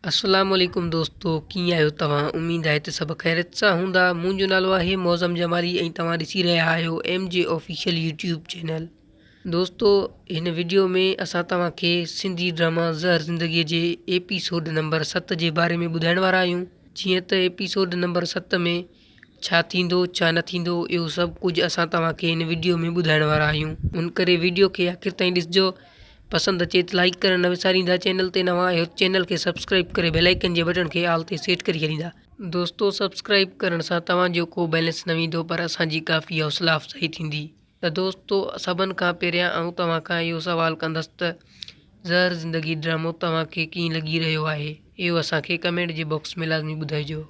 अस्सलाम वालेकुम दोस्तों, कीअं आहियो तव्हां? उम्मीद आहे त सभु ख़ैरियत सां हूंदा। मुंहिंजो नालो आहे मौज़म जमाली ऐं तव्हां ॾिसी रहिया आहियो MJ ऑफिशियल यूट्यूब चैनल। दोस्तों, हिन वीडियो में असां तव्हांखे सिंधी ड्रामा ज़हर ज़िंदगीअ जे एपिसोड नंबर 7 जे बारे में ॿुधाइण वारा आहियूं। जीअं त एपिसोड नंबर 7 में छा थींदो छा न थींदो, इहो सभु कुझु असां तव्हांखे हिन वीडियो में ॿुधाइण वारा आहियूं। उन करे वीडियो खे आख़िर ताईं ॾिसिजो। पसंदि अचे त लाइक करणु न विसारींदा। चैनल ते नवां आहियो चैनल खे सब्सक्राइब करे बेल आइकन जे बटन खे ऑल ते सेट करे छॾींदा। दोस्तों, सब्सक्राइब करण सां तव्हांजो को बैलेंस न वेंदो, पर असांजी काफ़ी हौसला अफ़ज़ाई थींदी। त दोस्तों, सभिनि खां पहिरियां आउं तव्हां खां इहो सुवालु कंदसि त ज़हर ज़िंदगी ड्रामो तव्हांखे कीअं लॻी रहियो आहे, इहो असांखे कमेंट जे बॉक्स में लाज़मी ॿुधाइजो।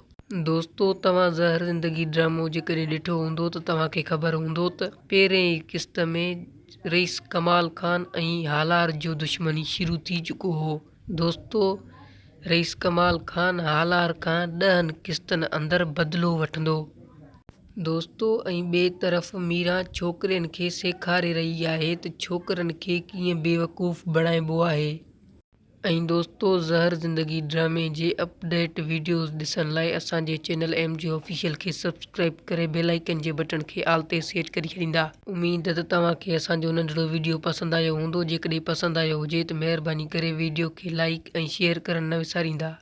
दोस्तों, तव्हां ज़हर ज़िंदगी ड्रामो जेकॾहिं ॾिठो हूंदो त तव्हांखे ख़बर हूंदो त पहिरें ई क़िस्त में रईस कमाल ख़ान ऐं हालार जो दुश्मनी शुरू थी चुको हो। दोस्तों, रईस कमाल ख़ान हालार खां 10 क़िस्तनि अंदरि बदिलो वठंदो। दोस्तों, ऐं ॿिए तरफ़ मीरा छोकिरियुनि खे सेखारे रही आहे त छोकिरनि खे कीअं बेवकूफ़ बणाइबो आहे। ऐं दोस्तों, ज़हर ज़िंदगी ड्रामे जे अपडेट वीडियोज़ ॾिसण लाइ असांजे चैनल MJ ऑफिशियल खे सब्सक्राइब करे बेल आइकन जे बटन खे ऑल ते सेट करे छॾींदा। उम्मीद त तव्हांखे असांजो नंढिड़ो वीडियो पसंदि आयो हूंदो। जेकॾहिं पसंदि आयो हुजे त महिरबानी करे वीडियो खे लाइक ऐं शेयर करणु न विसारींदा।